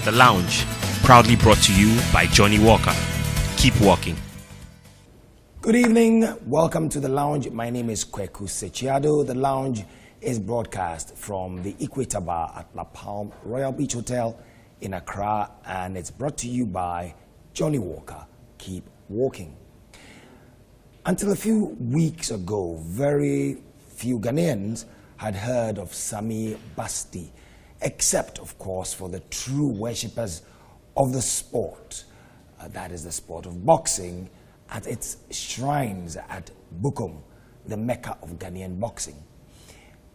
The Lounge, proudly brought to you by Johnny Walker. Keep walking. Good evening. Welcome to The Lounge. My name is Sakyi-Addo. The Lounge is broadcast from the Equator Bar at La Palm Royal Beach Hotel in Accra, and it's brought to you by Johnny Walker. Keep walking. Until a few weeks ago, very few Ghanaians had heard of Samir Bastie, except, of course, for the true worshippers of the sport. That is the sport of boxing at its shrines at Bukom, the Mecca of Ghanaian boxing.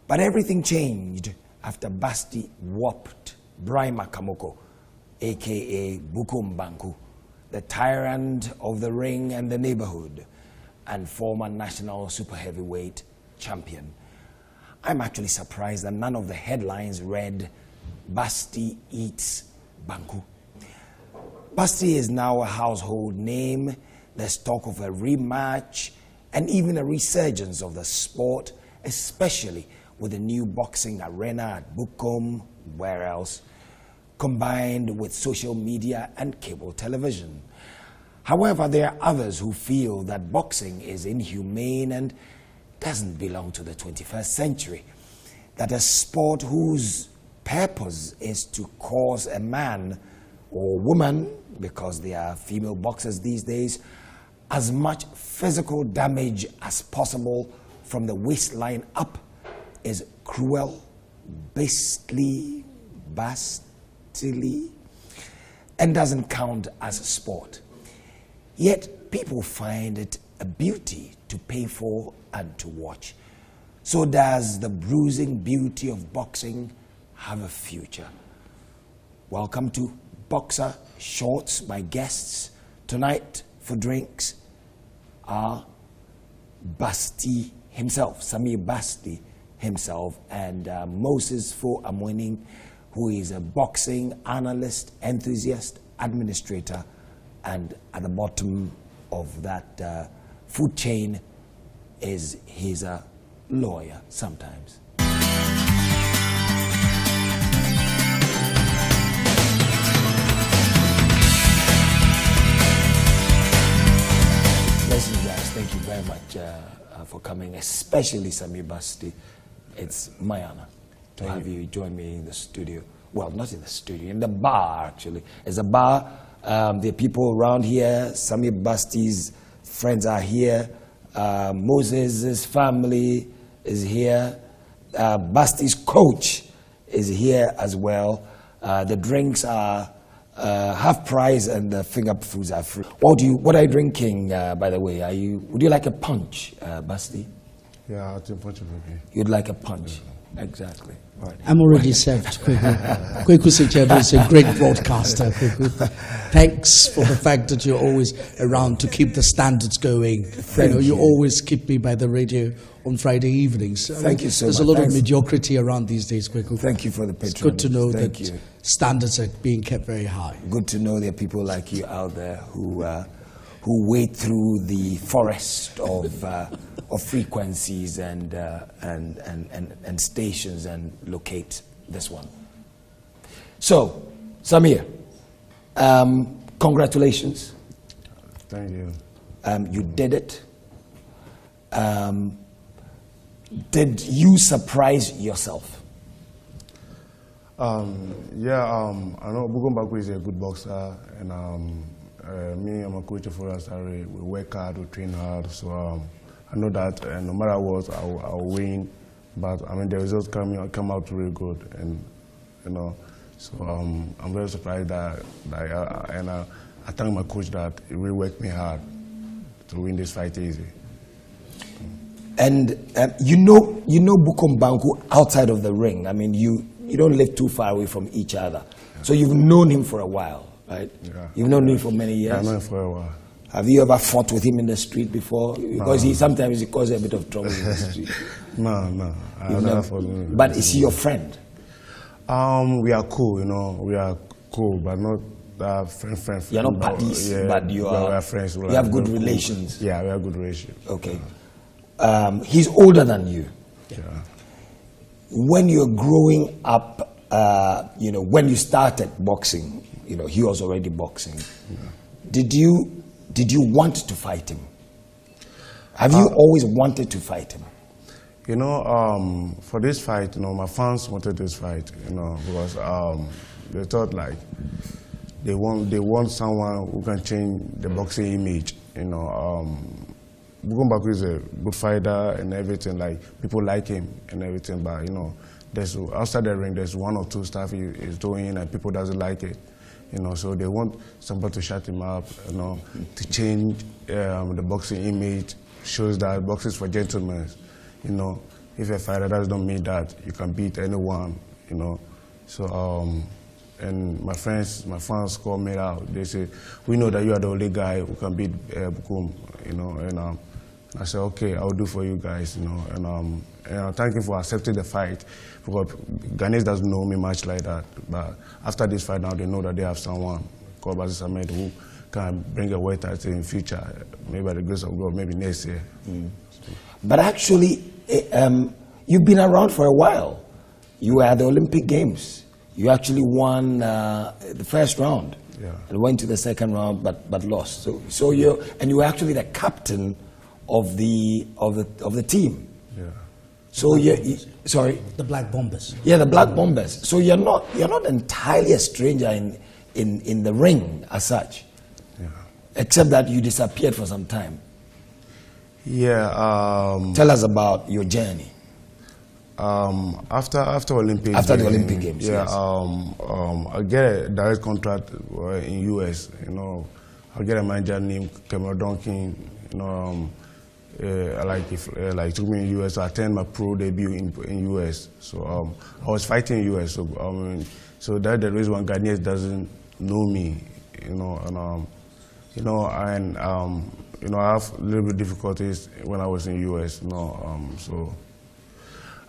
But everything changed after Bastie whupped Braimah Kamoko, aka Bukom Banku, the tyrant of the ring and the neighborhood, and former national super heavyweight champion. I'm actually surprised that none of the headlines read, Bastie eats Banku. Bastie is now a household name. There's talk of a rematch and even a resurgence of the sport, especially with the new boxing arena at Bukom, where else, combined with social media and cable television. However, there are others who feel that boxing is inhumane and doesn't belong to the 21st century, that a sport whose purpose is to cause a man or woman, because they are female boxers these days, as much physical damage as possible from the waistline up is cruel, bastily, and doesn't count as a sport. Yet people find it a beauty to pay for and to watch. So does the bruising beauty of boxing have a future? Samir to Boxer Shorts. My guests tonight for drinks are Bastie himself, Samir Bastie himself, and Moses Fo Amwening, who is a boxing analyst, enthusiast, administrator, and at the bottom of that food chain is he's a lawyer sometimes. Listen, guys, thank you very much for coming, especially Samir Bastie. It's my honor to have you join me in the studio. Well, not in the studio, in the bar, actually. It's a bar. There are people around here. Samir Bastie's friends are here. Moses' family is here. Bastie's coach is here as well. The drinks are half price and the finger foods are free. What are you drinking, by the way? Would you like a punch, Bastie? Yeah, I'll take a punch. You'd like a punch? Yeah. Exactly. Right. I'm already served, Kweku Sakyi-Addo is a great broadcaster. Thanks for the fact that you're always around to keep the standards going. You always keep me by the radio on Friday evenings. Thank you so much. There's a lot of mediocrity around these days, Kweku. Thank you for the patronage. It's good to know that standards are being kept very high. Good to know there are people like you out there who wade through the forest of frequencies and stations and locate this one. So, Samir, congratulations. Thank you. You did it. Did you surprise yourself? I know Bukom Banku is a good boxer, and me and my coach for us, we work hard, we train hard, so I know that no matter what, I'll win. But I mean, the results come out really good, and so I'm very surprised that I thank my coach that he really worked me hard to win this fight easy. And you know Bukom Banku outside of the ring. I mean, you don't live too far away from each other, so you've known him for a while, right? Yeah. You've known him for many years. Yeah, I know him for a while. Have you ever fought with him in the street before? Because sometimes he causes a bit of trouble in the street. No. I never fought with him. But is he your friend? We are cool, we are cool, but not friend. You're not buddies, but we are friends. You have good relations. Yeah, we have good relations. Okay. He's older than you. Yeah. When you're growing up, you know, when you started boxing, you know, he was already boxing. Yeah. Did you want to fight him? Have you always wanted to fight him? You know, for this fight, you know, my fans wanted this fight, you know, because they thought like they want someone who can change the boxing image, you know. Bukom Banku is a good fighter and everything, like people like him and everything, but you know, there's outside the ring there's one or two stuff he is doing and people doesn't like it, you know. So they want somebody to shut him up, you know, to change the boxing image, shows that boxing is for gentlemen. You know, if a fighter doesn't mean that you can beat anyone, you know. So, and my fans call me out. They say, we know that you are the only guy who can beat Bukom, you know. And I said, okay, I'll do for you guys, you know. And thank you for accepting the fight, because Ghanaians doesn't know me much like that. But after this fight now, they know that they have someone called Samir who can bring a weight title in future, maybe by the grace of God, maybe next year. But actually, you've been around for a while. You were at the Olympic Games. You actually won the first round, and went to the second round, but lost. So you were actually the captain of the team. Yeah. So sorry, the Black Bombers. Yeah, the Black Bombers. So you're not entirely a stranger in the ring as such, except that you disappeared for some time. Yeah. Tell us about your journey. After Olympics. After the Olympic Games. Yeah. Yes. I get a direct contract in US. You know, I get a manager named Cameron Duncan. You know, like took me in US to attend my pro debut in US. So I was fighting in US. So that's the reason why Ghanaians doesn't know me. You know, and you know, I have a little bit of difficulties when I was in US, you know, so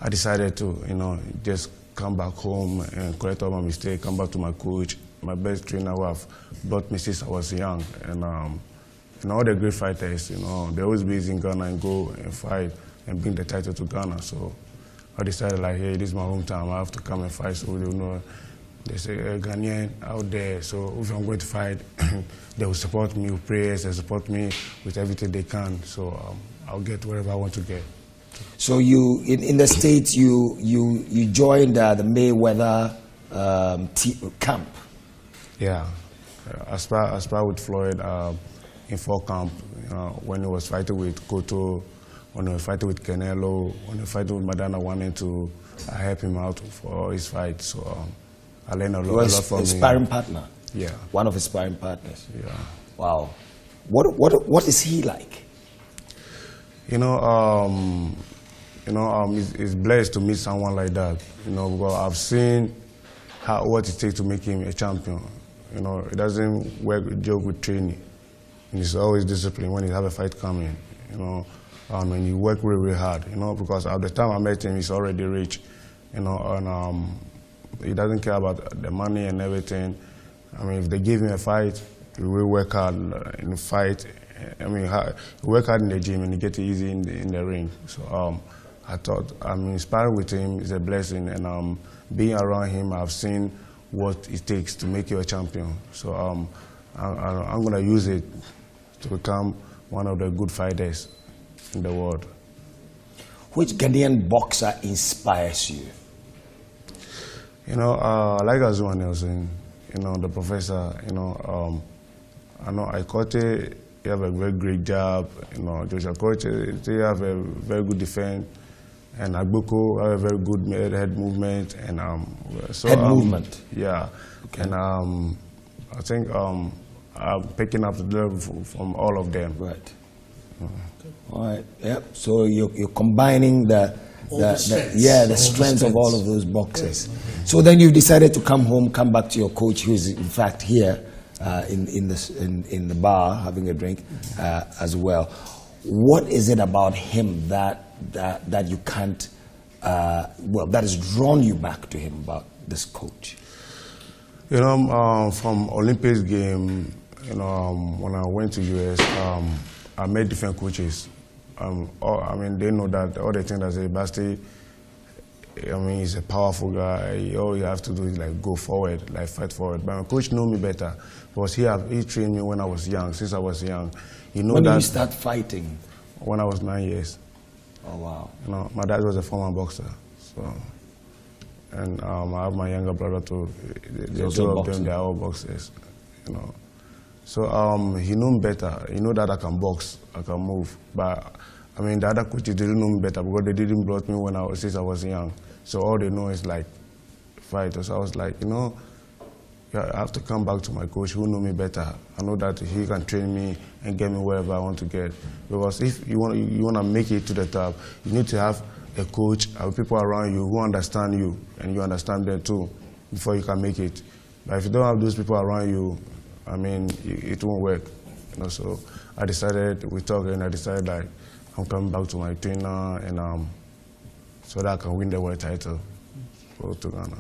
I decided to, you know, just come back home and correct all my mistakes, come back to my coach, my best trainer who have brought me since I was young, and you know, all the great fighters, you know, they always be in Ghana and go and fight and bring the title to Ghana. So I decided like, hey, this is my hometown, I have to come and fight, so they know. They say, Ghanaian out there, so if I'm going to fight, they will support me with prayers, they support me with everything they can, so I'll get wherever I want to get. So you, in the States, you joined the Mayweather camp? Yeah, I sparred with Floyd in 4 camp, you know, when he was fighting with Cotto, when he was fighting with Canelo, when he was fighting with Madonna 1 and 2, I helped him out for his fight, so I learned a lot from him. Sparring partner? Yeah. One of his sparring partners? Yeah. Wow. What is he like? You know, it's blessed to meet someone like that, you know, because I've seen what it takes to make him a champion. You know, it doesn't joke with training. And he's always disciplined when he have a fight coming, you know, and he work really, really hard, you know, because at the time I met him, he's already rich, you know, and he doesn't care about the money and everything. I mean, if they give him a fight, he will work hard in the fight. I mean, he work hard in the gym and he get easy in the ring. So I thought, sparring with him is a blessing, and being around him, I've seen what it takes to make you a champion. So I'm going to use it to become one of the good fighters in the world. Which Ghanaian boxer inspires you? You know, like Azuma Nelson, you know, the professor, you know, I know Ikote, you have a very great job, you know, Joshua Coach, they have a very good defense, and Agboko have a very good head movement, and so head movement? Yeah, okay. And I think I'm picking up the level from all of them. Right. All right, yep, so you're combining the strengths of all of those boxers. So then you've decided to come home, come back to your coach, who is in fact here in the bar having a drink as well. What is it about him that you can't, that has drawn you back to him, about this coach? You know, from Olympics game, you know, when I went to US, I met different coaches. I mean, they know that all the things that Samir Bastie I mean, he's a powerful guy. All you have to do is like go forward, like fight forward. But my coach know me better because he trained me when I was young. Since I was young, When did you start fighting? When I was 9 years. Oh wow! You know, my dad was a former boxer, so, and I have my younger brother too. The two of them, they are all boxers. You know, so he knew me better. He knew that I can box, I can move. But I mean, the other coaches didn't know me better because they didn't brought me since I was young. So all they know is like fight. So I was like, you know, yeah, I have to come back to my coach who know me better. I know that he can train me and get me wherever I want to get. Because if you want to make it to the top, you need to have a coach and people around you who understand you and you understand them too before you can make it. But if you don't have those people around you, I mean, it won't work. You know, so we talked and I decided like I'm coming back to my trainer and so that I can win the world title to Ghana.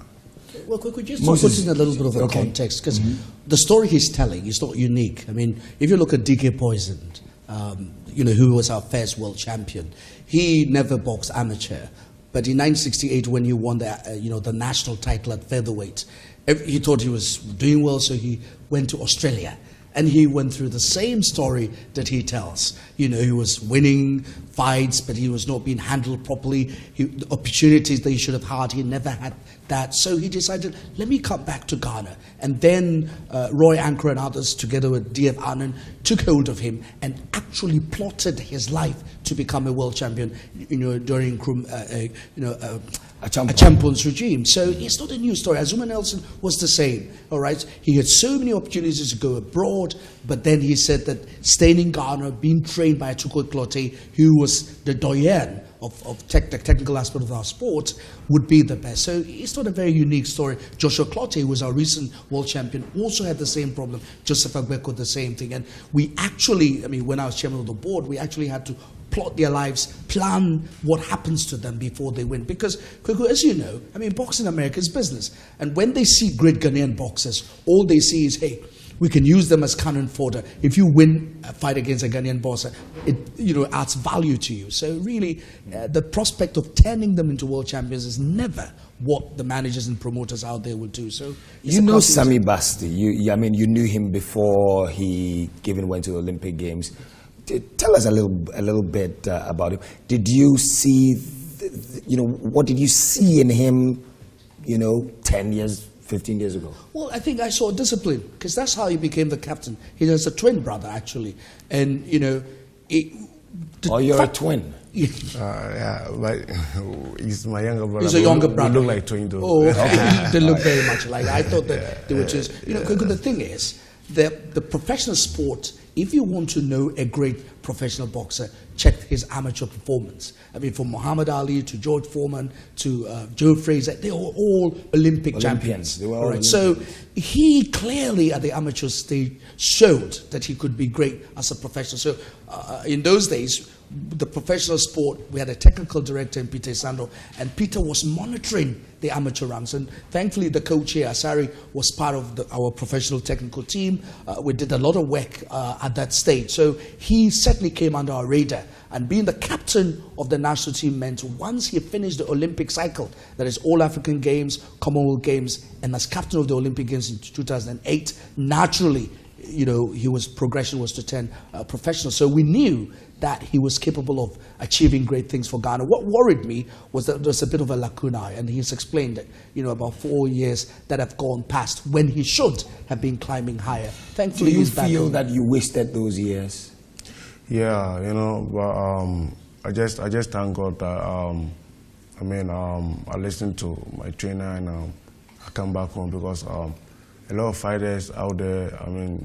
Well, could you just put in a little bit of a context? Because the story he's telling is not unique. I mean, if you look at DK Poison, who was our first world champion, he never boxed amateur. But in 1968, when he won the national title at featherweight, he thought he was doing well, so he went to Australia. And he went through the same story that he tells. You know, he was winning fights, but he was not being handled properly. The opportunities that he should have had, he never had that. So he decided, let me come back to Ghana. And then Roy Ankrah and others, together with D.F. Anand, took hold of him and actually plotted his life to become a world champion, during a champion's regime. So it's not a new story. Azuma Nelson was the same, all right? He had so many opportunities to go abroad, but then he said that staying in Ghana, being trained by Atukwe Clottey, who was the doyen of the technical aspect of our sport, would be the best. So it's not a very unique story. Joshua Clottey, who was our recent world champion, also had the same problem. Joseph Agbeko, the same thing. And we actually, when I was chairman of the board, we actually had to plot their lives, plan what happens to them before they win. Because, as you know, boxing in America is business. And when they see great Ghanaian boxers, all they see is, hey, we can use them as cannon fodder. If you win a fight against a Ghanaian boxer, it adds value to you. So really, the prospect of turning them into world champions is never what the managers and promoters out there will do. So you know Samir Bastie. You knew him before he even went to the Olympic Games. Tell us a little bit about him. Did you see, what did you see in him, 10 years, 15 years ago? Well, I think I saw discipline, because that's how he became the captain. He has a twin brother, actually. And, you're a twin? Yeah, but he's my younger brother. He's a younger brother. We look like twins, though. Oh, okay. They look very much alike. I thought that they were just... The thing is, the professional sport, if you want to know a great professional boxer, check his amateur performance. From Muhammad Ali to George Foreman to Joe Frazier, they were all Olympic champions. They were all Olympic. So he clearly at the amateur stage showed that he could be great as a professional. So in those days, the professional sport, we had a technical director in Peter Sando, and Peter was monitoring the amateur ranks. And thankfully, the coach here, Asari, was part of our professional technical team. We did a lot of work at that stage. So he certainly came under our radar. And being the captain of the national team meant once he finished the Olympic cycle, that is All African Games, Commonwealth Games, and as captain of the Olympic Games in 2008, naturally, his progression was to turn professional. So we knew that he was capable of achieving great things for Ghana. What worried me was that there's a bit of a lacuna, and he's explained that, about 4 years that have gone past when he should have been climbing higher. Thankfully, do you he's back. feel that you wasted those years? Yeah, but I just thank God that I listened to my trainer and I come back home because a lot of fighters out there,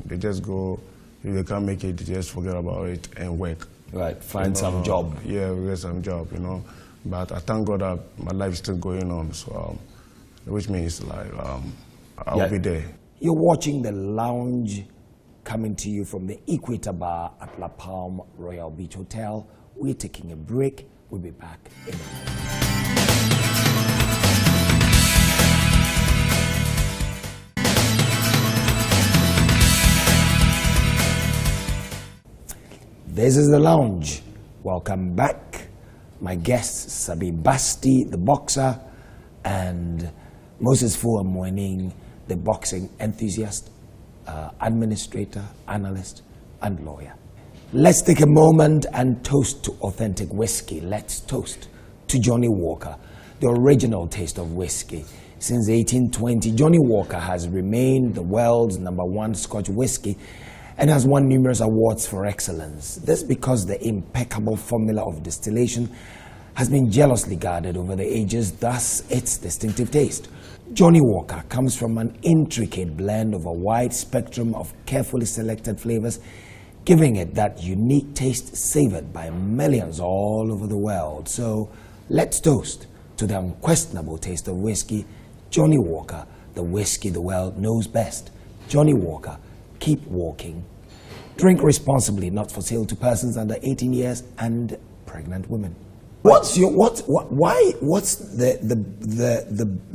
they just go, if they can't make it, they just forget about it and work. Right, find some job. Yeah, get some job, But I thank God that my life is still going on, so which means like I'll be there. You're watching The Lounge, coming to you from the Equator Bar at La Palm Royal Beach Hotel. We're taking a break. We'll be back in a moment. This is The Lounge. Welcome back. My guest, Samir Bastie, the boxer, and Moses Fuamwening, the boxing enthusiast, administrator, analyst, and lawyer. Let's take a moment and toast to authentic whiskey. Let's toast to Johnny Walker, the original taste of whiskey. Since 1820, Johnny Walker has remained the world's #1 Scotch whiskey and has won numerous awards for excellence. This because the impeccable formula of distillation has been jealously guarded over the ages, thus its distinctive taste. Johnny Walker comes from an intricate blend of a wide spectrum of carefully selected flavors, giving it that unique taste savored by millions all over the world. So let's toast to the unquestionable taste of whiskey, Johnny Walker, the whiskey the world knows best. Johnny Walker, keep walking. Drink responsibly, not for sale to persons under 18 years and pregnant women. What's the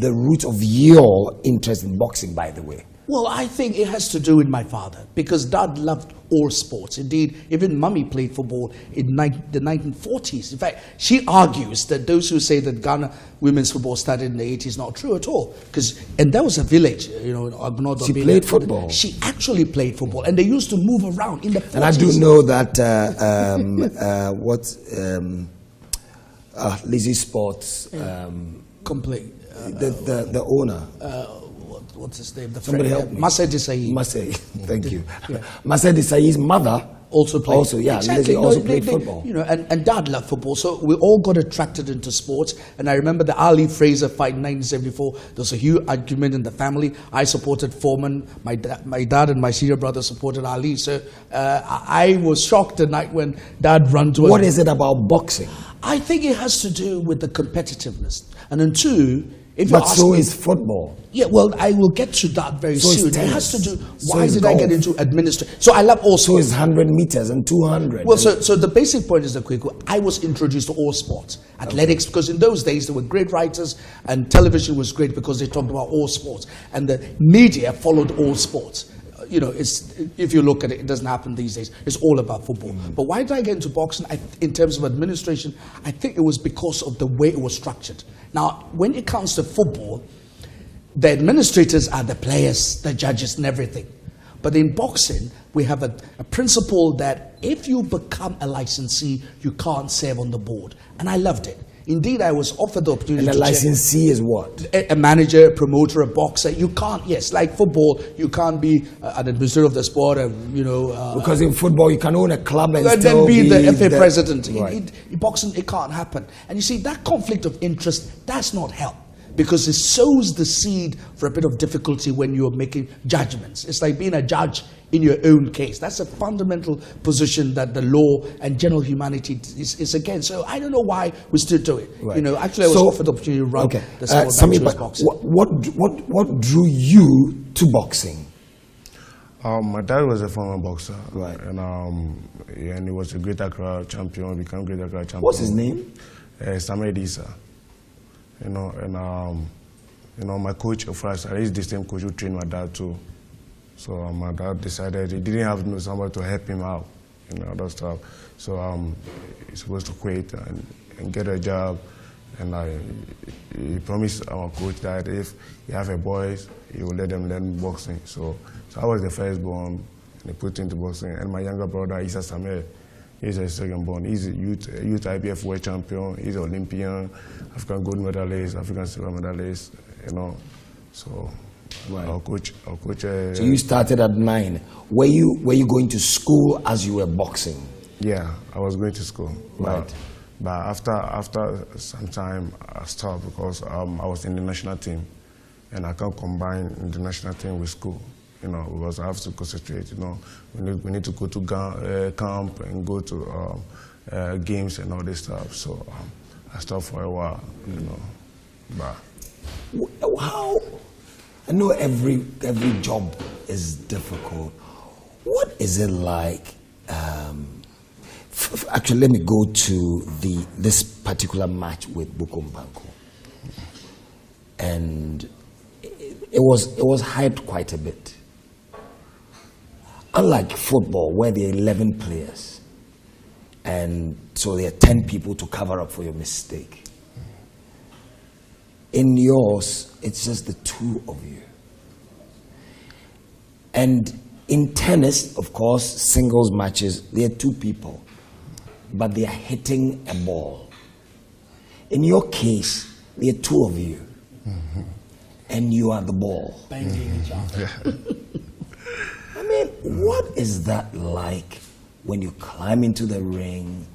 root of your interest in boxing, by the way? Well, I think it has to do with my father, because Dad loved all sports. Indeed, even Mummy played football in the 1940s. In fact, she argues that those who say that Ghana women's football started in the 80s, not true at all. And that was a village, in Agnodo. She played football. She actually played football, and they used to move around in the 40s. And I do know that Lizzie Sports, complete. The owner. What's his name? Somebody help me. Masay Desai. Masay, thank you. Masay Desai's mother also played. Exactly. Lizzie also played football. And Dad loved football, so we all got attracted into sports. And I remember the Ali Fraser fight in 1974. There was a huge argument in the family. I supported Foreman. My dad and my senior brother supported Ali. So I was shocked the night when Dad ran to. What is it about boxing? I think it has to do with the competitiveness, and then two. But so is football. Yeah, well, I will get to that very soon. It has to do. Why did golf. I get into administration? So I love all sports. So is 100 meters and 200. Well, so the basic point is that I was introduced to all sports, athletics, because in those days there were great writers, and television was great because they talked about all sports, and the media followed all sports. If you look at it, it doesn't happen these days. It's all about football. But why did I get into boxing? In terms of administration, I think it was because of the way it was structured. Now, when it comes to football, the administrators are the players, the judges, and everything. But in boxing, we have a principle that if you become a licensee, you can't serve on the board. And I loved it. Indeed, I was offered the opportunity. And a licensee is what? A manager, a promoter, a boxer. You can't, like football, you can't be an administrator of the sport, because in football, you can own a club and still be the FA president. Right. In boxing, it can't happen. And you see, that conflict of interest does not help, because it sows the seed for a bit of difficulty when you're making judgments. It's like being a judge in your own case. That's a fundamental position that the law and general humanity is against. So I don't know why we still do it. Right. Actually, I was offered the opportunity to run the sport. Samir, boxing. What drew you to boxing? My dad was a former boxer, right? And he was a Greater Accra champion. Became Greater Accra champion. What's his name? Samir Bastie. My coach of us, he's the same coach who trained my dad too. So my dad decided he didn't have somebody to help him out, other stuff. So he's supposed to quit and get a job. And he promised our coach that if he have a boys, he will let them learn boxing. So I was the firstborn, and he put into boxing. And my younger brother, Issa Samir, he's a second-born. He's a youth IBF world champion. He's an Olympian, African gold medalist, African silver medalist. So. Right. Our coach. So you started at 9. Were you going to school as you were boxing? Yeah, I was going to school. Right. But after some time, I stopped because I was in the national team, and I can't combine the national team with school. Because I have to concentrate. We need to go to camp and go to games and all this stuff. So I stopped for a while. But how? I know every job is difficult. What is it like? Actually, let me go to this particular match with Bukom Banku, and it was hyped quite a bit. Unlike football, where there are 11 players, and so there are 10 people to cover up for your mistake. In yours, it's just the two of you. And in tennis, of course, singles matches, there are two people, but they are hitting a ball. In your case, there are two of you, and you are the ball. Banging each other. I mean, what is that like when you climb into the ring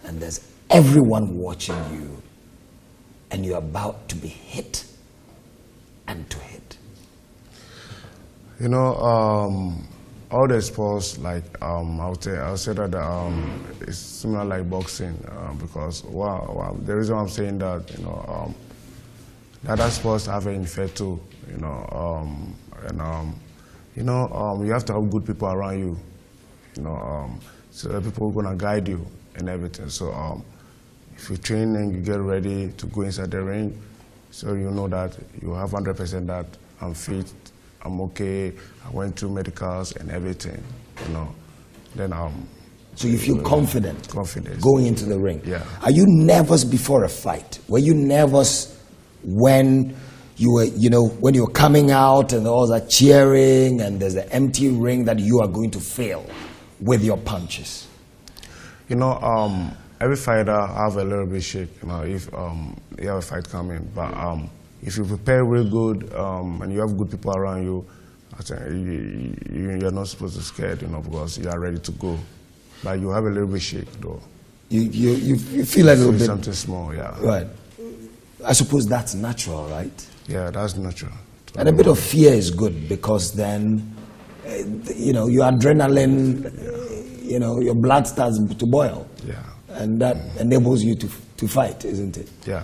and there's everyone watching you and you're about to be hit and to hit? You know, all the sports, like I'll say that it's similar like boxing because the reason I'm saying that, you know, the other sports have an effect too, you know, you have to have good people around you, you know, so that people are gonna guide you and everything. So if you train and you get ready to go inside the ring, so you know that you have 100% that I'm fit, I'm okay, I went through medicals and everything, you know. Then so you feel confident going into the ring. Yeah. Are you nervous before a fight? Were you nervous when you were, you know, when you were coming out and all that cheering and there's an empty ring that you are going to fail with your punches? You know, every fighter have a little bit shake, you know, if you have a fight coming. But if you prepare real good and you have good people around you, I think you're not supposed to be scared, you know, because you are ready to go. But you have a little bit shake, though. You feel a little bit something small, yeah. Right. I suppose that's natural, right? Yeah, that's natural. And a bit of fear is good because then, you know, your adrenaline, you know, your blood starts to boil. Yeah. And that enables you to fight, isn't it? Yeah.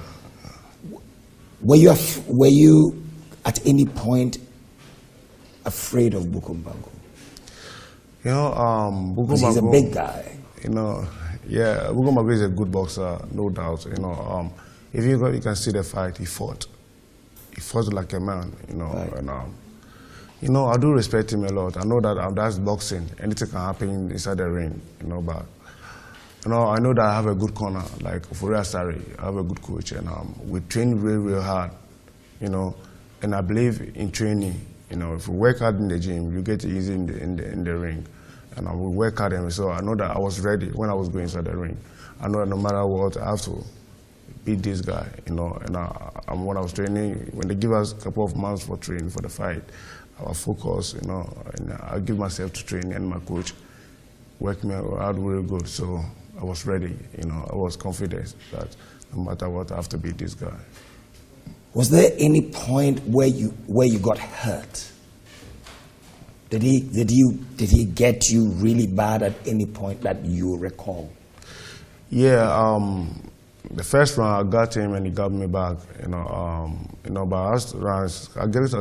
Were you at any point afraid of Bukom Banku? You know, Bukom Banku, he's a big guy. You know, yeah, Bukom Banku is a good boxer, no doubt. You know, if you can see the fight, he fought. He fought like a man, you know. Right. And you know, I do respect him a lot. I know that that's boxing. Anything can happen inside the ring, you know. But you know, I know that I have a good corner, like Furia Sari. I have a good coach, and we train real hard, you know. And I believe in training. You know, if you work hard in the gym, you get easy in the ring. And we work hard, and so I know that I was ready when I was going inside the ring. I know that no matter what, I have to beat this guy, you know. And when I was training, when they give us a couple of months for training for the fight, I was focused, you know, and I give myself to training, and my coach worked me out really good. So I was ready, you know. I was confident that no matter what, I have to beat this guy. Was there any point where you got hurt? Did he get you really bad at any point that you recall? Yeah, the first round I got him and he got me back, you know. But last rounds I guess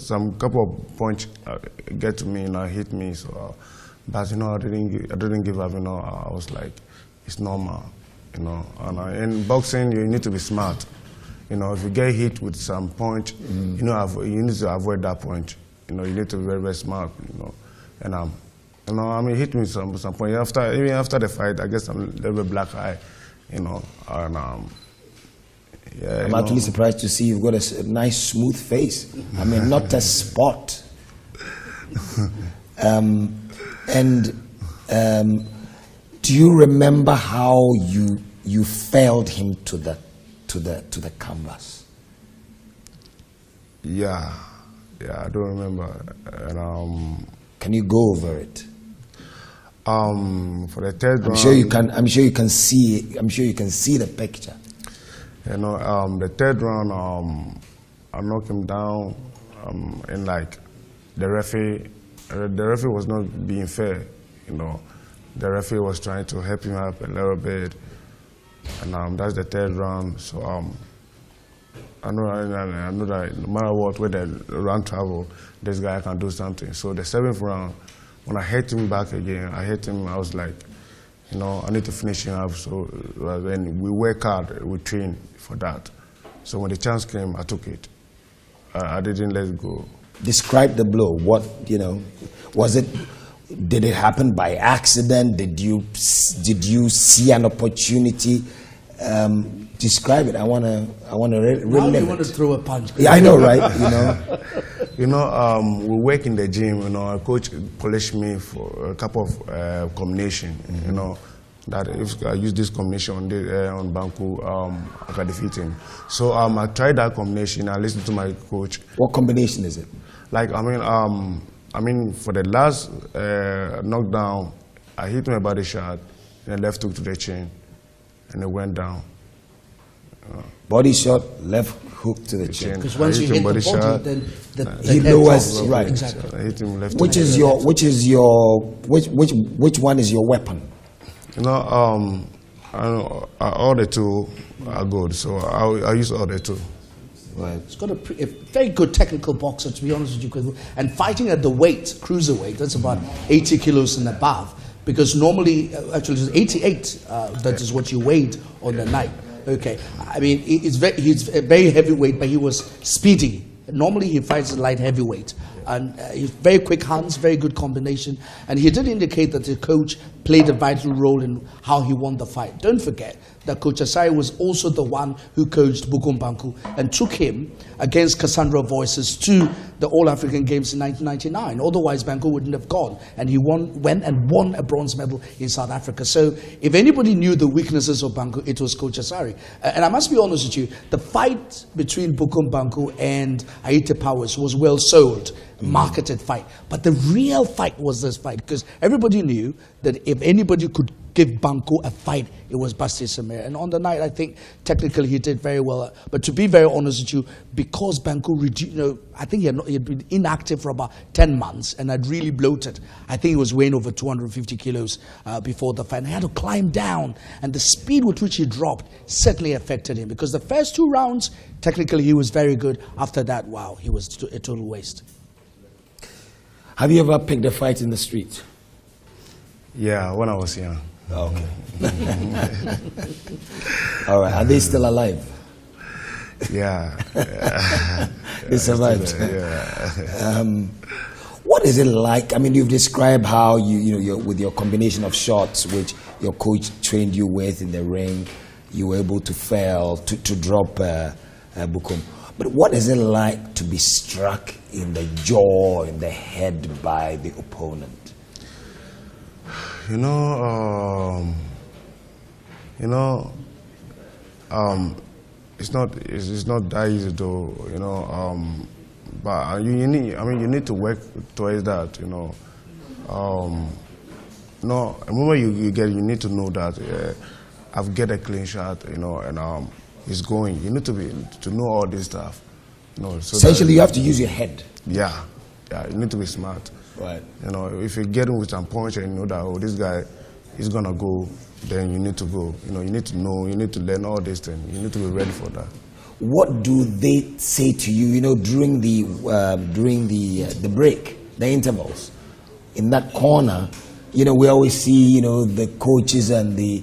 some couple of points get to me, you know, hit me. So, but you know, I didn't give up. You know, I was like, it's normal, you know. And in boxing, you need to be smart. You know, if you get hit with some point, you know, you need to avoid that point. You know, you need to be very, very smart. You know, and you know, I mean, hit me some point. Even after the fight, I guess I'm a little bit black eye. You know, and yeah. I'm actually surprised to see you've got a nice smooth face. I mean, not a spot. Do you remember how you failed him to the canvas? Yeah, I don't remember. And can you go over it? For the third round, I'm sure you can see the picture. You know, the third round, I knocked him down, and like the referee was not being fair. You know, the referee was trying to help him up a little bit, and that's the third round. So I know that no matter what, where the round travel, this guy can do something. So the seventh round, when I hit him back again, I was like, you know, I need to finish him up. So then we work hard, we train for that. So when the chance came, I took it. I didn't let it go. Describe the blow. What, you know, did it happen by accident? Did you see an opportunity? Describe it. I want to relive Now you it. want to throw a punch. Yeah, I know, right? We work in the gym. Our coach polished me for a couple of combination. That if I use this combination on Banku, I can defeat him. So I tried that combination. I listened to my coach. What combination is it? For the last knockdown, I hit my body shot, and left hook to the chin, and it went down. Body shot, left hook to the chin. Because once you hit the body, shot, then he head lowers, drops. right? Exactly. I hit him left. Which one is your weapon? All the two are good, so I use all the two. Right. It's got a very good technical boxer, to be honest with you. And fighting at the weight, cruiserweight, that's about 80 kilos and above. Because normally, actually, it's 88. That is what you weighed on the night. Okay. I mean, he's a very heavyweight, but he was speedy. Normally, he fights light heavyweight. And he's very quick hands, very good combination. And he did indicate that the coach played a vital role in how he won the fight. Don't forget that Coach Asare was also the one who coached Bukom Banku and took him against Cassandra Voices to the All-African Games in 1999. Otherwise, Banku wouldn't have gone. And he went and won a bronze medal in South Africa. So if anybody knew the weaknesses of Banku, it was Coach Asare. And I must be honest with you, the fight between Bukom Banku and Aite Powers was well sold, marketed fight. But the real fight was this fight, because everybody knew that if anybody could give Banku a fight, it was Bastie Samir. And on the night, I think technically he did very well. But to be very honest with you, because Banku, I think he had been inactive for about 10 months and had really bloated. I think he was weighing over 250 kilos before the fight. And he had to climb down. And the speed with which he dropped certainly affected him, because the first 2 rounds, technically he was very good. After that, wow, he was a total waste. Have you ever picked a fight in the street? Yeah, when I was young. Oh, okay. All right. Are they still alive? Yeah. They survived. Yeah. What is it like? I mean, you've described how you're with your combination of shots, which your coach trained you with in the ring, you were able to fail to drop Bukom. But what is it like to be struck in the jaw, in the head by the opponent? It's not that easy though, but you need to work towards that, a moment you need to know that I've get a clean shot, and it's going. You need to know all this stuff, So essentially, you have to use your head. Yeah, you need to be smart. Right. If you get him with some punch and you know that, this guy is gonna go, then you need to go. You need to know, you need to learn all these things. You need to be ready for that. What do they say to you, during the break, the intervals? In that corner, we always see, the coaches and the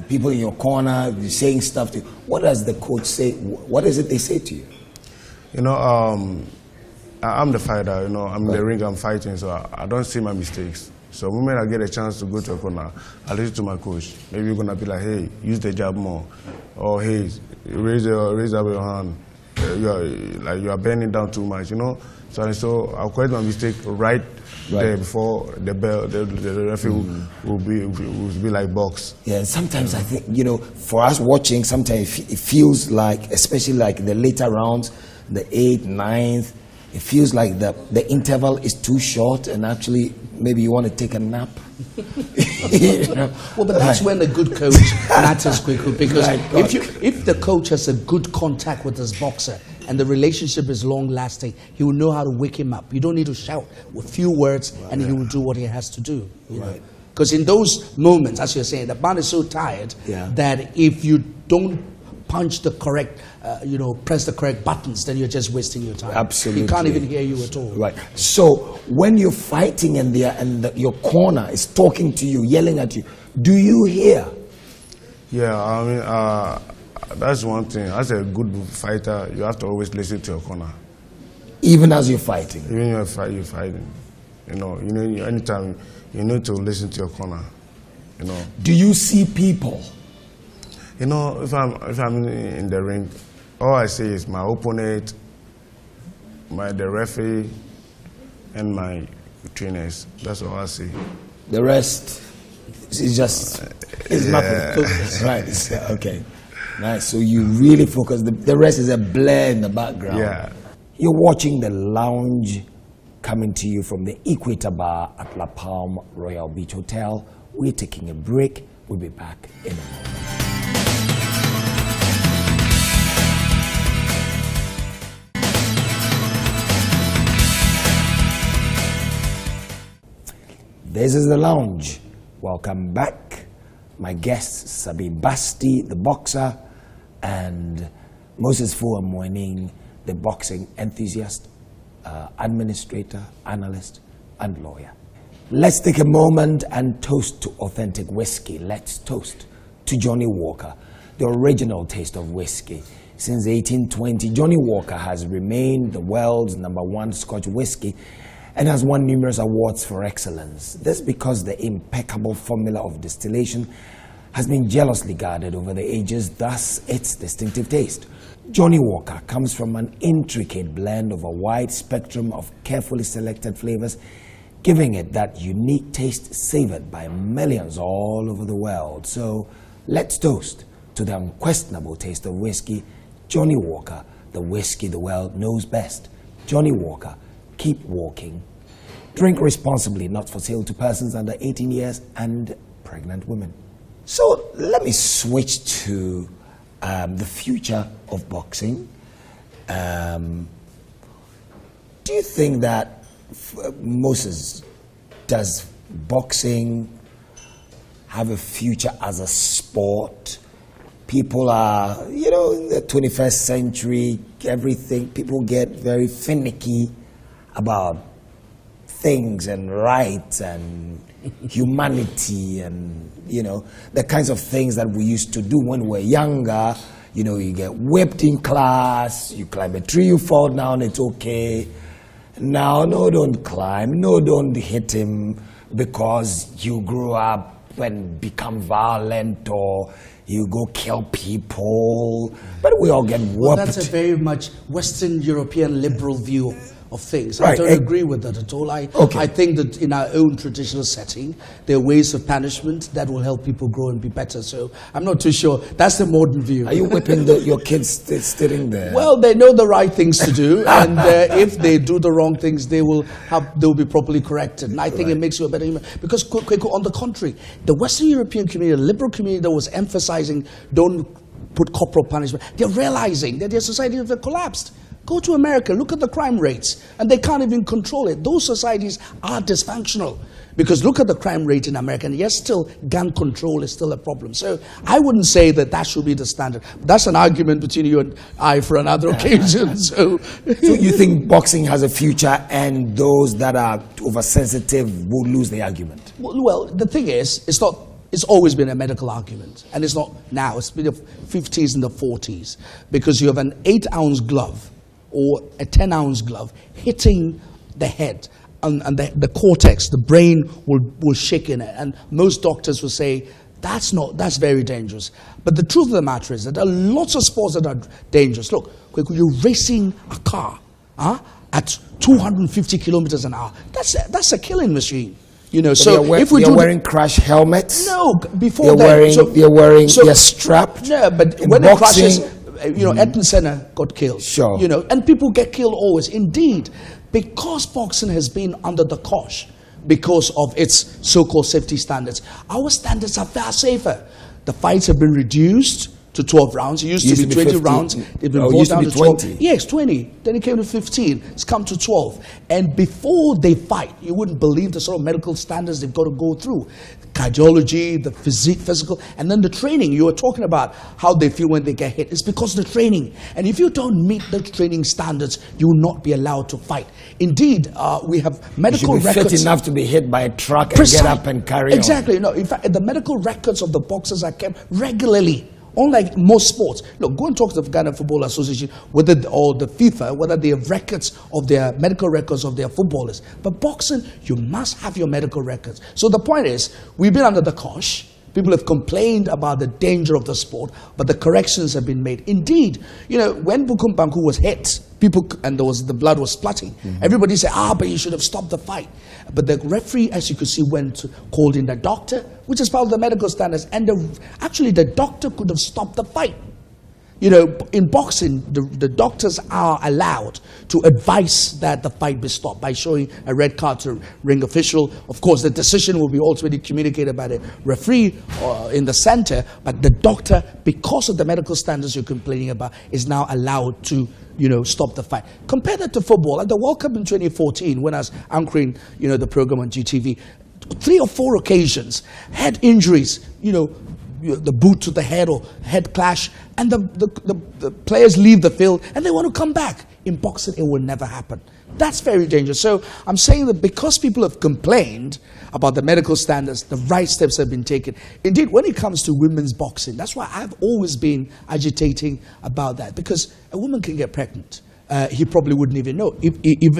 people in your corner saying stuff to you. What does the coach say? What is it they say to you? I'm the fighter, I'm in the ring, I'm fighting, so I don't see my mistakes. So the moment I get a chance to go to a corner, I listen to my coach. Maybe you're gonna be like, hey, use the jab more, or hey, raise up your hand. You are bending down too much, So I'll correct my mistake right there before the bell, the referee will be like box. Yeah, and sometimes I think for us watching, sometimes it feels like, especially like the later rounds, the 8th, 9th. It feels like the interval is too short, and actually maybe you want to take a nap. Well, but that's when a good coach matters quickly, because if the coach has a good contact with his boxer and the relationship is long lasting, he will know how to wake him up. You don't need to shout with few words, and he will do what he has to do. Right. Because in those moments, as you're saying, the man is so tired that if you don't punch the correct, press the correct buttons, then you're just wasting your time. Absolutely. He can't even hear you at all. Right. So when you're fighting and your corner is talking to you, yelling at you, do you hear? Yeah, that's one thing. As a good fighter, you have to always listen to your corner. Even as you're fighting? Even you're fighting. Anytime you need to listen to your corner. Do you see people? You know, if I'm in the ring, all I say is my opponent, the referee, and my trainers. That's all I see. The rest is just nothing. Right. Okay. Nice. So you really focus. The rest is a blur in the background. Yeah. You're watching The Lounge coming to you from the Equator Bar at La Palm Royal Beach Hotel. We're taking a break. We'll be back in a moment. This is The Lounge. Welcome back. My guests, Samir Bastie, the boxer, and Moses Fuamwening, the boxing enthusiast, administrator, analyst, and lawyer. Let's take a moment and toast to authentic whiskey. Let's toast to Johnny Walker, the original taste of whiskey. Since 1820, Johnny Walker has remained the world's #1 Scotch whiskey and has won numerous awards for excellence. This because the impeccable formula of distillation has been jealously guarded over the ages, thus its distinctive taste. Johnny Walker comes from an intricate blend of a wide spectrum of carefully selected flavors, giving it that unique taste savored by millions all over the world. So let's toast to the unquestionable taste of whiskey, Johnny Walker, the whiskey the world knows best. Johnny Walker, keep walking. Drink responsibly, not for sale to persons under 18 years and pregnant women. So let me switch to the future of boxing. Do you think that, Moses, does boxing have a future as a sport? People are, in the 21st century, people get very finicky about things and rights and humanity and, the kinds of things that we used to do when we were younger. You get whipped in class, you climb a tree, you fall down, it's okay. Now, no, don't climb, no, don't hit him because you grew up and become violent or you go kill people. But we all get whooped. Well, that's a very much Western European liberal view of things. Right. I don't agree with that at all. I think that in our own traditional setting, there are ways of punishment that will help people grow and be better. So I'm not too sure. That's the modern view. Are you whipping your kids sitting there? Well, they know the right things to do, and if they do the wrong things, they will be properly corrected. And I think it makes you a better human. Because, on the contrary, the Western European community, the liberal community that was emphasizing don't put corporal punishment, they're realizing that their society has collapsed. Go to America, look at the crime rates, and they can't even control it. Those societies are dysfunctional. Because look at the crime rate in America, and yes, still gun control is still a problem. So I wouldn't say that should be the standard. That's an argument between you and I for another occasion. So you think boxing has a future and those that are oversensitive will lose the argument? Well, the thing is, it's always been a medical argument. And it's not now. It's been the 50s and the 40s. Because you have an 8-ounce glove or a 10-ounce glove hitting the head. And the cortex, the brain will shake in it. And most doctors will say, that's very dangerous. But the truth of the matter is that there are lots of sports that are dangerous. Look, you're racing a car at 250 kilometers an hour. That's a killing machine. So if we wearing crash helmets. No, before they're strapped. No, but when boxing, it crashes, Edmund Senna got killed. Sure. And people get killed always. Indeed, because boxing has been under the cosh because of its so-called safety standards, our standards are far safer. The fights have been reduced to 12 rounds. It used to be 20 rounds. They've been brought down to 12. Yes, 20. Then it came to 15. It's come to 12. And before they fight, you wouldn't believe the sort of medical standards they've got to go through. Cardiology, the physical, and then the training. You were talking about how they feel when they get hit. It's because of the training. And if you don't meet the training standards, you will not be allowed to fight. Indeed, we have medical records. You should be fit enough to be hit by a truck and get up and carry on. Exactly. No, in fact, the medical records of the boxers are kept regularly. Unlike most sports. Look, go and talk to the Ghana Football Association or the FIFA, whether they have records of their medical records of their footballers. But boxing, you must have your medical records. So the point is, we've been under the cosh People have complained about the danger of the sport, but the corrections have been made. Indeed, when Bukom Banku was hit, and the blood was splutting, everybody said, but you should have stopped the fight. But the referee, as you could see, called in the doctor, which is part of the medical standards, and actually the doctor could have stopped the fight. In boxing, the doctors are allowed to advise that the fight be stopped by showing a red card to ring official. Of course, the decision will be ultimately communicated by the referee in the center, but the doctor, because of the medical standards you're complaining about, is now allowed to stop the fight. Compare that to football. At the World Cup in 2014, when I was anchoring the program on GTV, 3 or 4 occasions, head injuries, the boot to the head or head clash, and the players leave the field and they want to come back. In boxing, it will never happen. That's very dangerous. So I'm saying that because people have complained about the medical standards, the right steps have been taken. Indeed, when it comes to women's boxing, that's why I've always been agitating about that, because a woman can get pregnant. He probably wouldn't even know. If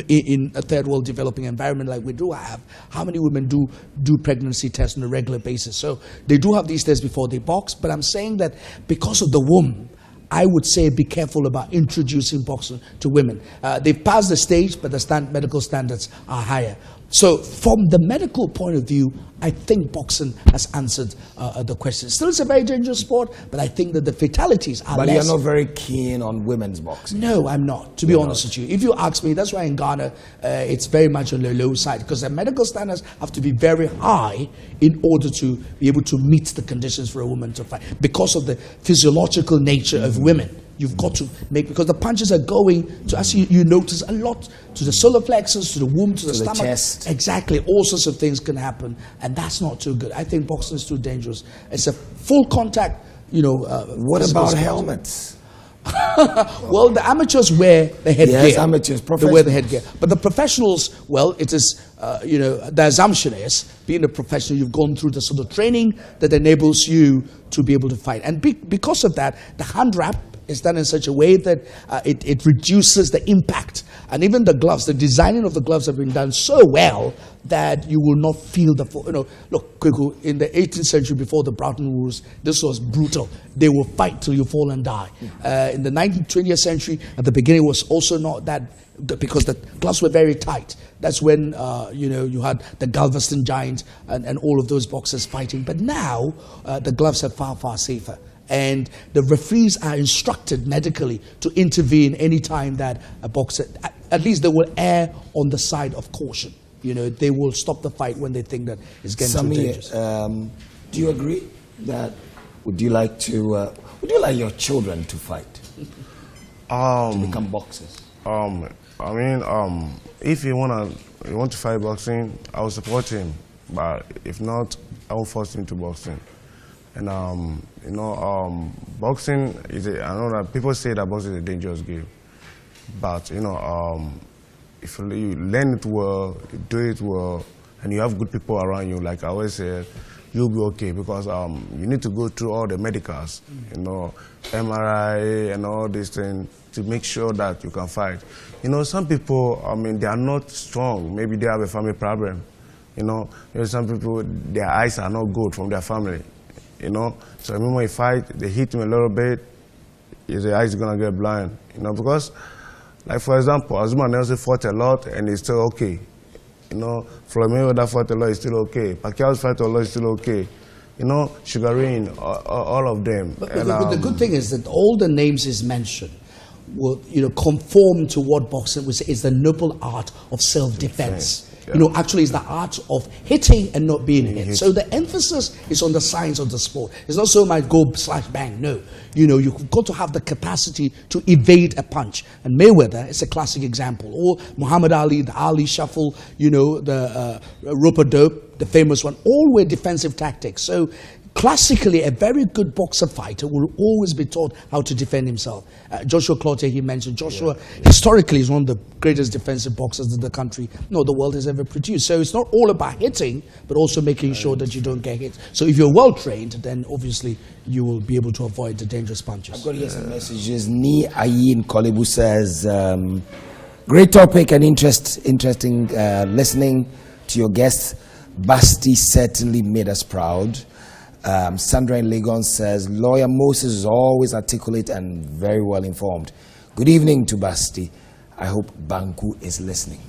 in a third world developing environment like we do have, how many women do pregnancy tests on a regular basis? So they do have these tests before they box, but I'm saying that because of the womb, I would say be careful about introducing boxing to women. They've passed the stage, but the medical standards are higher. So from the medical point of view, I think boxing has answered the question. Still, it's a very dangerous sport, but I think that the fatalities are less. But you're not very keen on women's boxing? No, I'm not, to be honest with you. If you ask me, that's why in Ghana, it's very much on the low side, because the medical standards have to be very high in order to be able to meet the conditions for a woman to fight, because of the physiological nature of women. You've got to because the punches are going to, as you notice, a lot to the solar plexus, to the womb, to the stomach. Chest. Exactly. All sorts of things can happen, and that's not too good. I think boxing is too dangerous. It's a full contact, What about helmets? Well, the amateurs wear the headgear. Yes, amateurs, professionals. They wear the headgear. But the professionals, well, it is, the assumption is, being a professional, you've gone through the sort of training that enables you to be able to fight. And because of that, the hand wrap is done in such a way that it reduces the impact. And even the gloves, the designing of the gloves have been done so well that you will not feel the, look, Kweku, in the 18th century before the Broughton rules, this was brutal. They will fight till you fall and die. In the 19th, 20th century, at the beginning, was also not that, because the gloves were very tight. That's when, you had the Galveston Giant and all of those boxers fighting. But now, the gloves are far, far safer. And the referees are instructed medically to intervene any time that a boxer, at least they will err on the side of caution. They will stop the fight when they think that it's getting too dangerous. Do you agree that, would you like your children to fight? To become boxers? If you want to fight boxing, I will support him. But if not, I will force him to boxing. And boxing is I know that people say that boxing is a dangerous game, but if you learn it well, you do it well, and you have good people around you, like I always say, you'll be okay, because you need to go through all the medicals, MRI and all these things to make sure that you can fight. Some people, they are not strong. Maybe they have a family problem. Some people, their eyes are not good from their family. So when he fight, they hit him a little bit, his eyes gonna get blind. Because, like for example, Azuma Nelson fought a lot and he's still okay. Floyd Mayweather fought a lot, he's still okay. Pacquiao fought a lot, he's still okay. Sugar Ray, all of them. But the good thing is that all the names he's mentioned will, conform to what boxing would say is the noble art of self-defense. Yeah. Actually, it's the art of hitting and not being hit. So the emphasis is on the science of the sport. It's not so much go slash bang. No, you've got to have the capacity to evade a punch. And Mayweather is a classic example. Or Muhammad Ali, the Ali Shuffle, the rope-a-dope, the famous one. All were defensive tactics. So classically, a very good boxer fighter will always be taught how to defend himself. Joshua Clottey, he mentioned. Joshua, historically, is one of the greatest defensive boxers that the world has ever produced. So it's not all about hitting, but also making sure that you don't get hit. So if you're well trained, then obviously you will be able to avoid the dangerous punches. I've got here some messages. Ni Ayin Kolebu says, great topic and interesting listening to your guests. Bastie certainly made us proud. Sandra in Legon says, Lawyer Moses is always articulate and very well informed. Good evening to Bastie. I hope Banku is listening.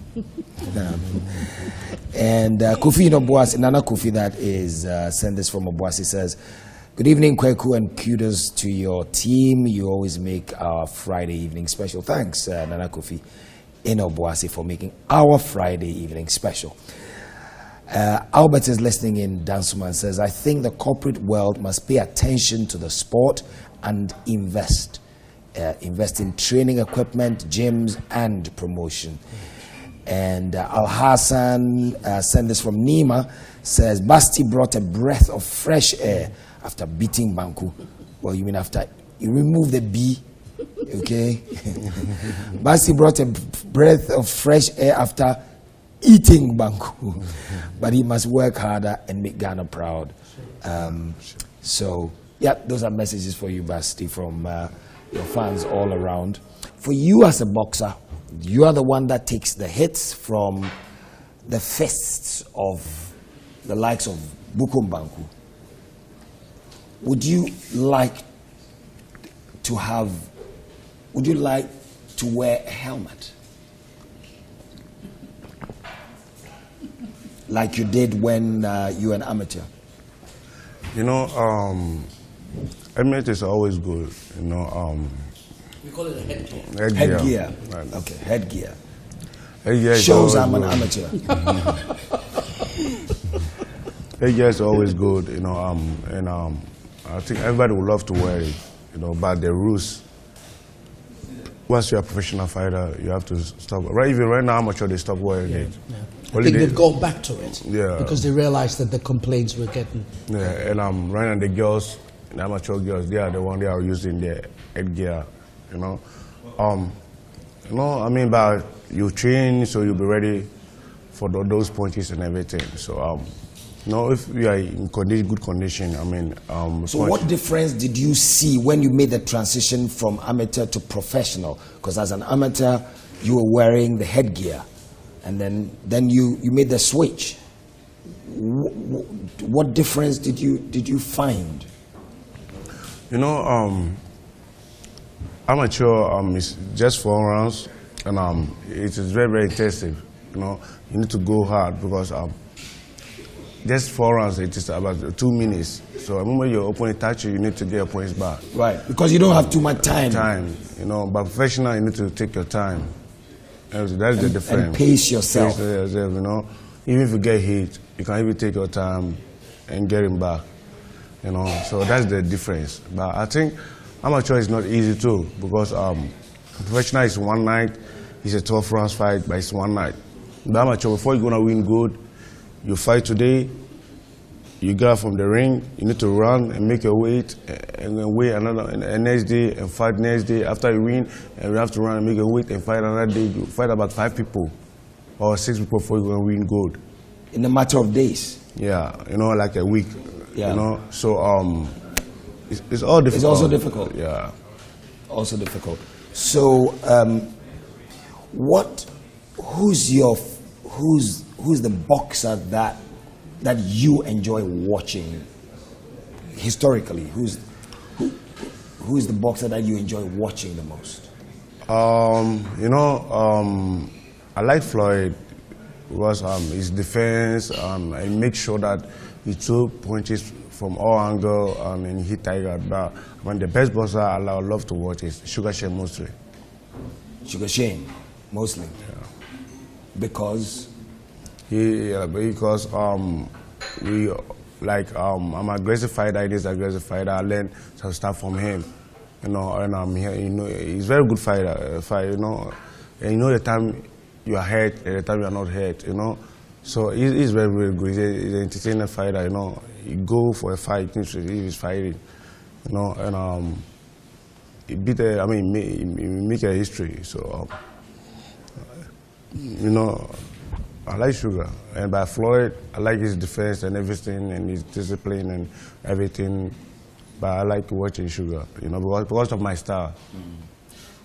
And Kofi in Obuasi, Nana Kofi that is sent this from Obuasi, says, good evening, Kweku, and kudos to your team. You always make our Friday evening special. Thanks, Nana Kofi in Obuasi, for making our Friday evening special. Albert is listening in Dansuma and says, I think the corporate world must pay attention to the sport and invest in training equipment, gyms, and promotion. And Al Hassan sent this from Nima, says, Bastie brought a breath of fresh air after beating Banku. Well, you mean after you remove the B, okay? Bastie brought a breath of fresh air after eating Banku, but he must work harder and make Ghana proud. So, yeah, those are messages for you, Bastie, from your fans all around. For you as a boxer, you are the one that takes the hits from the fists of the likes of Bukom Banku. Would you like to wear a helmet? Like you did when you were an amateur? You know, helmet is always good, you know. We call it a headgear. Headgear. Right. Okay, headgear. Headgear Shows I'm an good. amateur. Headgear is always good, you know, and I think everybody would love to wear it, you know, but the rules, once you're a professional fighter, you have to stop. Right, even right now, amateur, they stop wearing it. Yeah. I think they've gone back to it. Yeah. Because they realized that the complaints were getting. Yeah, and right now the girls, the amateur girls, they are the one they are using the headgear, you know. I mean, but you train, so you'll be ready for those punches and everything. So, if you are in good condition, I mean. So what difference did you see when you made the transition from amateur to professional? Because as an amateur, you were wearing the headgear, and then you made the switch. What difference did you find? You know, amateur is just 4 rounds, and it is very, very intensive. You know, you need to go hard because just 4 rounds, it is about 2 minutes. So I remember your opponent touch you, you need to get your points back. Right, because you don't have too much time. You know, but professional, you need to take your time. That's the difference. And pace yourself. Pace yourself, you know. Even if you get hit, you can even take your time and get him back. You know, so that's the difference. But I think amateur is not easy too, because professional is one night, it's a 12 rounds fight, but it's one night. The amateur, before you're gonna win good, you fight today, you get out from the ring, you need to run and make your weight, and then wait another next day and fight next day. After you win, and you have to run and make your weight and fight another day. You fight about 5 people or 6 people before you're gonna win good. In a matter of days. Yeah, you know, like a week. Yeah. You know, so it's all difficult. It's also difficult. Yeah. Also difficult. So, who's the boxer that you enjoy watching historically? Who's the boxer that you enjoy watching the most? You know, I like Floyd because his defense and make sure that he took punches from all angles and he hit Tiger. But when the best boxer I love to watch is Sugar Shane mostly. Sugar Shane, mostly. Yeah. Because. Because I'm an aggressive fighter. He is an aggressive fighter. I learned to start from him, you know. And I'm here, you know, he's a very good fighter. You know, and you know the time you are hurt and the time you are not hurt, you know. So he's very, very good. He's an entertaining fighter, you know. He go for a fight, he's fighting, you know, and he beat. He make a history. So you know. I like Sugar, and by Floyd, I like his defense and everything, and his discipline and everything. But I like watching Sugar, you know, because of my style.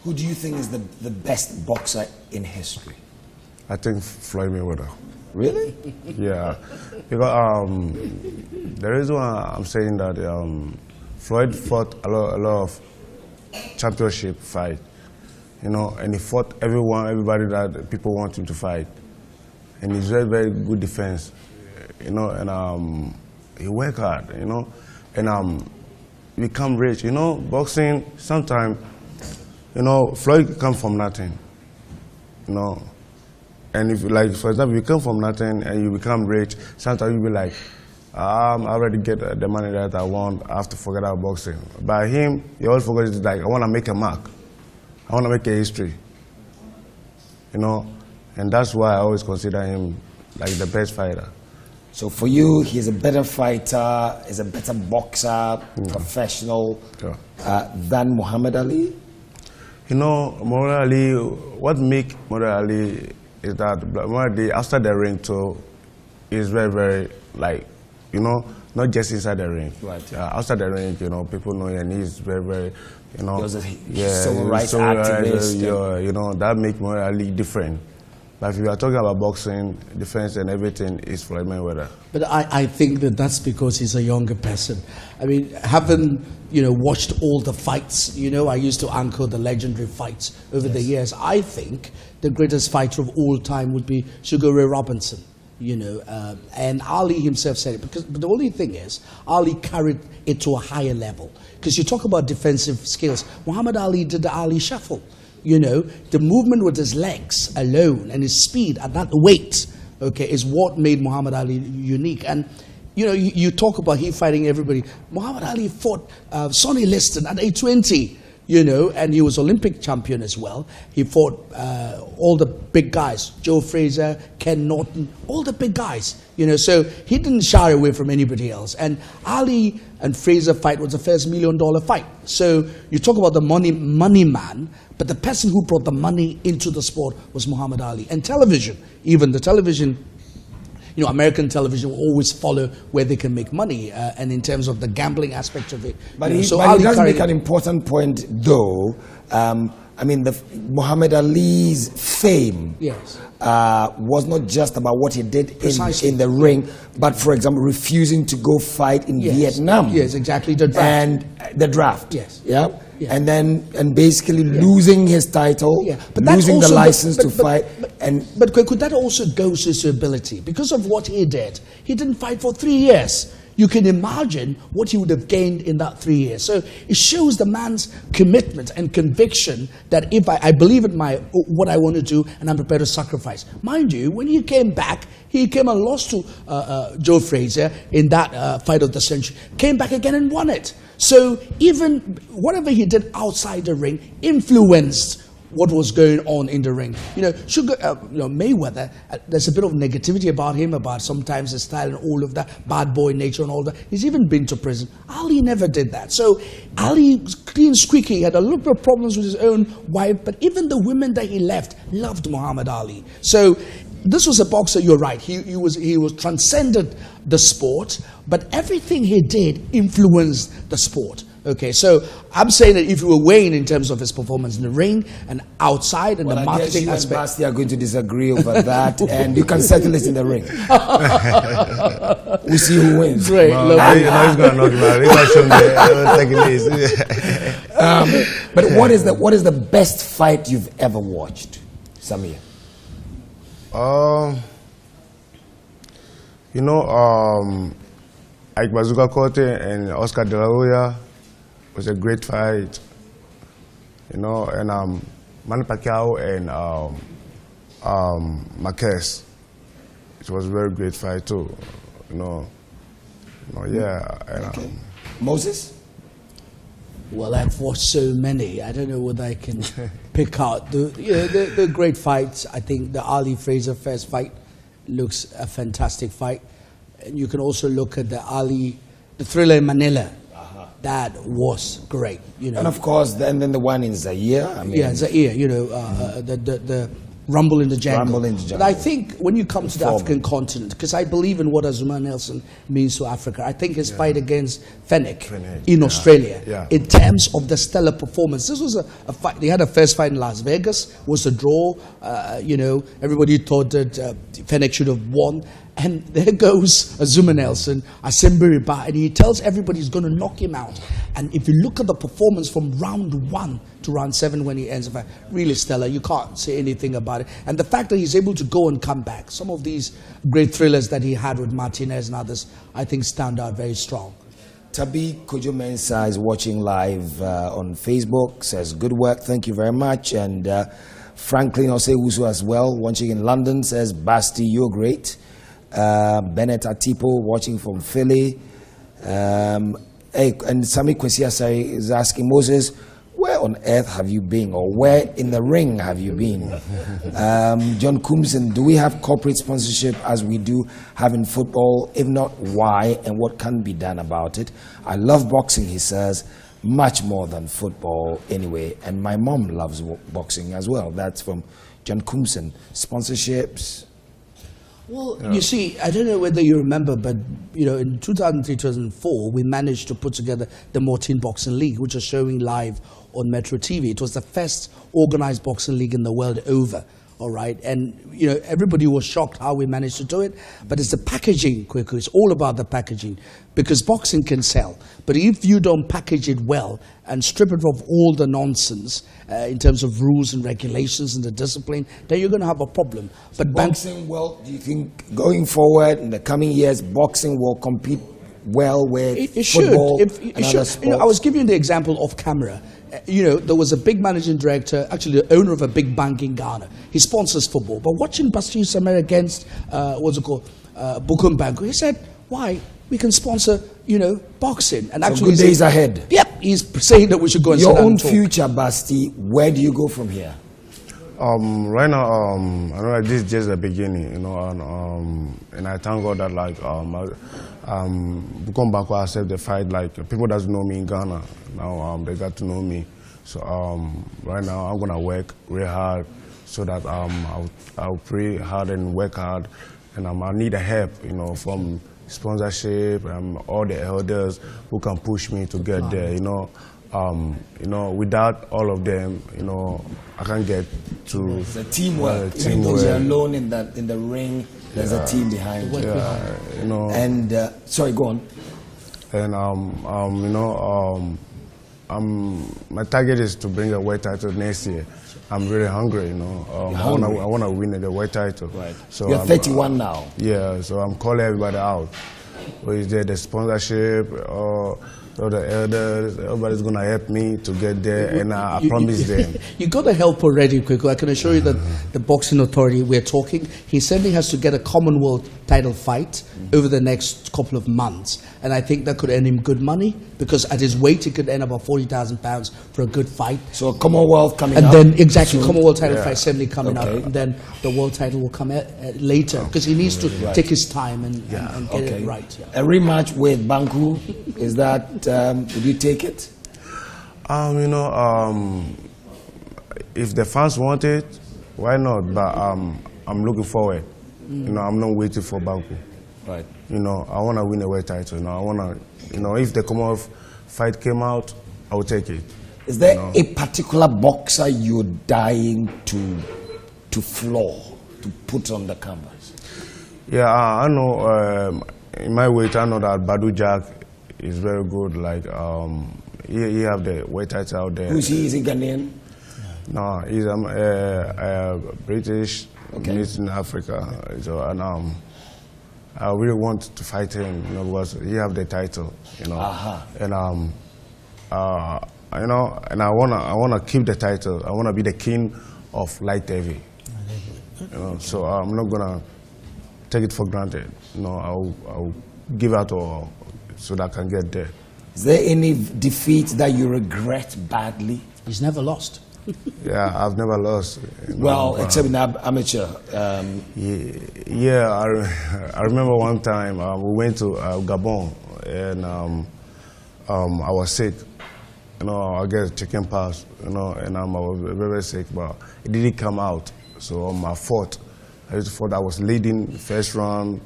Who do you think is the best boxer in history? I think Floyd Mayweather. Really? Yeah, because the reason why I'm saying that Floyd fought a lot of championship fight, you know, and he fought everybody that people want him to fight, and he's very good defense, you know, and he work hard, you know, and become rich, you know. Boxing sometimes, you know, Floyd come from nothing, you know. And if, like, for example, you come from nothing and you become rich, sometimes you be like, I already get the money that I want, I have to forget about boxing. By him, he always forgets, like, I want to make a mark. I want to make a history. You know? And that's why I always consider him, like, the best fighter. So for you, he's a better fighter, he's a better boxer, professional, than Muhammad Ali? You know, Muhammad Ali, what make Muhammad Ali is that after the ring too, is very, like, you know, not just inside the ring. Right. Outside the ring, you know, people know, and he's very, you know, He was a civil rights activist. You know, that makes Muhammad Ali different. But if you are talking about boxing, defense, and everything, it's Floyd Mayweather. But I think that's because he's a younger person. I mean, having, you know, watched all the fights, you know, I used to anchor the legendary fights over the years. I think the greatest fighter of all time would be Sugar Ray Robinson, you know, and Ali himself said it. But the only thing is, Ali carried it to a higher level. Because you talk about defensive skills. Muhammad Ali did the Ali Shuffle. You know, the movement with his legs alone and his speed at that weight, okay, is what made Muhammad Ali unique. And, you know, you talk about he fighting everybody. Muhammad Ali fought Sonny Liston at 820, you know, and he was Olympic champion as well. He fought all the big guys, Joe Frazier, Ken Norton, all the big guys, you know, so he didn't shy away from anybody else. And Ali and Frazier fight was the first $1 million fight. So you talk about the money man, but the person who brought the money into the sport was Muhammad Ali. And television, even the television, you know, American television will always follow where they can make money, and in terms of the gambling aspect of it. But he does make an important point, though. I mean, Muhammad Ali's fame was not just about what he did in the ring, but, for example, refusing to go fight in Vietnam. Yes, exactly, the draft. And the draft. Yes. Yeah. Yeah. And basically losing his title, but losing the license to fight. But could that also go to his ability? Because of what he did, he didn't fight for 3 years. You can imagine what he would have gained in that 3 years. So it shows the man's commitment and conviction that if I believe in what I want to do and I'm prepared to sacrifice. Mind you, when he came back, he came and lost to Joe Frazier in that fight of the century. Came back again and won it. So even whatever he did outside the ring influenced what was going on in the ring. You know, Mayweather, there's a bit of negativity about him, about sometimes his style and all of that, bad boy nature and all that. He's even been to prison. Ali never did that. So Ali, clean squeaky, he had a little bit of problems with his own wife, but even the women that he left loved Muhammad Ali. So this was a boxer, you're right, he was transcended the sport, but everything he did influenced the sport. Okay, so I'm saying that if you were weighing in terms of his performance in the ring and outside and the marketing aspect. I guess you and Bastie are going to disagree over that, and you can settle it in the ring. We see who wins. Great. No, you know he's going to knock him out. But what is the best fight you've ever watched, Samir? You know, Ike Bazooka Corte and Oscar De La Hoya was a great fight. You know, and Manny Pacquiao and Marquez. It was a very great fight too. You know, yeah. And, Moses? Well, I've watched so many. I don't know whether I can pick out the great fights. I think the Ali Frazier first fight looks a fantastic fight. And you can also look at the Thriller in Manila. That was great, you know. And of course, then the one in Zaire. Zaire. You know, rumble in the jungle. Rumble in the jungle. But I think when you come to the African continent, because I believe in what Azumah Nelson means to Africa, I think his fight against Fennec in Australia, in terms of the stellar performance, this was a fight. They had a first fight in Las Vegas, was a draw. Everybody thought that Fennec should have won. And there goes Azumah Nelson, and he tells everybody he's going to knock him out. And if you look at the performance from round 1 to round 7 when he ends, really stellar. You can't say anything about it. And the fact that he's able to go and come back, some of these great thrillers that he had with Martinez and others, I think stand out very strong. Tabi Kojo Mensah is watching live on Facebook, says, good work, thank you very much. And Franklin Osewusu as well, watching in London, says, Bastie, you're great. Bennett Atipo watching from Philly. And Sami Kwesi is asking Moses, where on earth have you been, or where in the ring have you been? John Coomson, do we have corporate sponsorship as we do have in football? If not, why, and what can be done about it? I love boxing, he says, much more than football anyway, and my mom loves boxing as well. That's from John Coomson. Sponsorships? Well, you see, I don't know whether you remember, but in 2003-2004, we managed to put together the Mortin Boxing League, which is showing live on Metro TV. It was the first organized boxing league in the world over. All right, and everybody was shocked how we managed to do it, but it's the packaging, quickly. It's all about the packaging, because boxing can sell, but if you don't package it well and strip it of all the nonsense in terms of rules and regulations and the discipline, then you're going to have a problem. But boxing, do you think going forward in the coming years, boxing will compete well with football and other sports? I was giving you the example of camera. There was a big managing director, actually the owner of a big bank in Ghana. He sponsors football. But watching Bastie Samir against, Bukom Banku, he said, why? We can sponsor, boxing. And actually, good days ahead. Yep, he's saying that we should go and your own future, Bastie, where do you go from here? Right now, I know that this is just the beginning, and I thank God that Bukom Banku accept the fight. Like, people that know me in Ghana now, they got to know me. So right now, I'm gonna work really hard so that I'll pray hard and work hard, and I need a help, from sponsorship and all the elders who can push me to get there. Without all of them, I can't get to. It's a teamwork. Even though you're alone in the ring, there's a team behind you. And sorry, go on. And my target is to bring a world title next year. I'm really hungry. I want to win the world title. Right. So you're 31 now. Yeah. So I'm calling everybody out. Is there the sponsorship or the elders? Everybody's gonna help me to get there, and I promise them. You got the help already, quickly. I can assure you that the boxing authority we're talking, he certainly has to get a Commonwealth title fight over the next couple of months, and I think that could earn him good money, because at his weight he could earn about £40,000 for a good fight. So a Commonwealth coming and up, then exactly Commonwealth title fight certainly coming up, Okay. and then the world title will come later, because he needs to take his time and get it right. A rematch with Banku, is that? Would you take it? If the fans want it, why not? But I'm looking forward. I'm not waiting for Banku. Right. I want to win a world title. I want to, if the Commonwealth fight came out, I would take it. Is there a particular boxer you're dying to floor, to put on the canvas? Yeah, I know. In my weight, I know that Badu Jack is very good. Like, he have the weight title out there. Who's he? Is he Ghanaian? No, he's British, based in Africa. So, and I really want to fight him, because he have the title, and and I wanna keep the title. I wanna be the king of light heavy. So I'm not gonna take it for granted. I'll give out all so that I can get there. Is there any defeat that you regret badly? He's never lost. Yeah, I've never lost. Except in amateur. I remember one time we went to Gabon, and I was sick. I get chicken pox, and I was very sick, but it didn't come out. So I fought. I used to fight. I was leading the first round,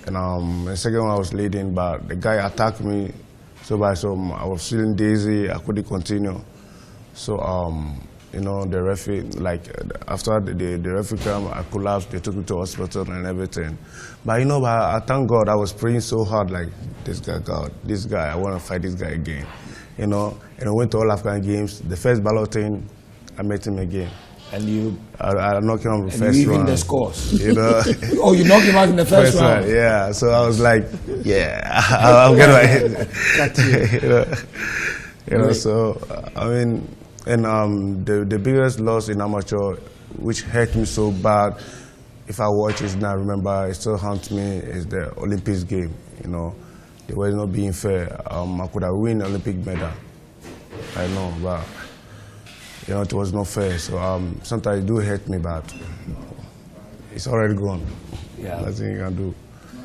and the second one I was leading, but the guy attacked me. So I was feeling dizzy. I couldn't continue. So you know, the referee, like after the referee came, I collapsed. They took me to hospital and everything. But you know, I thank God. I was praying so hard, like this guy, God, this guy. I want to fight this guy again. You know, and I went to all African games. The first balloting, I met him again. And you? I knocked him out in the first round. And you even the scores? You know? Oh, you knocked him out in the first round? Yeah, so I was like, yeah, I'll get my head. you know, so, I mean, and the biggest loss in amateur, which hurt me so bad, if I watch it now, remember, it still haunts me, is the Olympics game, you know. They were not being fair. I could have won Olympic medal. I know, but you know, it was not fair. So sometimes it do hurt me, but it's already gone. Yeah. Nothing you can do.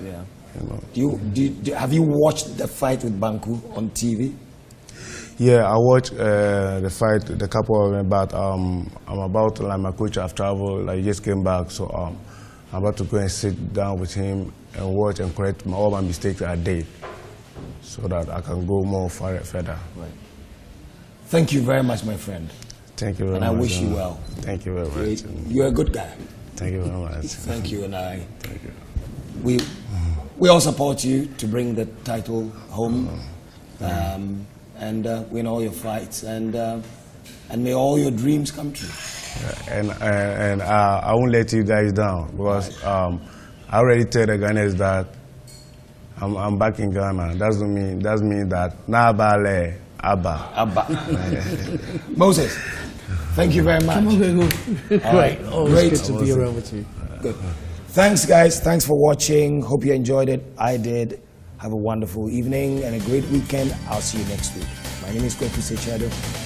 Yeah. You know. Have you watched the fight with Banku on TV? Yeah, I watched the fight, the couple of them, but I'm about to, like, my coach, I've traveled, like, just came back, so I'm about to go and sit down with him and watch and correct all my mistakes I did, so that I can go more further. Right. Thank you very much, my friend. Thank you very much. And I wish you well. Thank you very much. You're a good guy. Thank you very much. Thank you, and Thank you. We all support you to bring the title home, and win all your fights, and may all your dreams come true. And I won't let you guys down, because I already tell the Ghanaians that I'm back in Ghana. That means that Nabale Abba. Moses, thank you very much. All right. Always good to be around with you. Good. Thanks, guys. Thanks for watching. Hope you enjoyed it. I did. Have a wonderful evening and a great weekend. I'll see you next week. My name is Sakyi-Addo.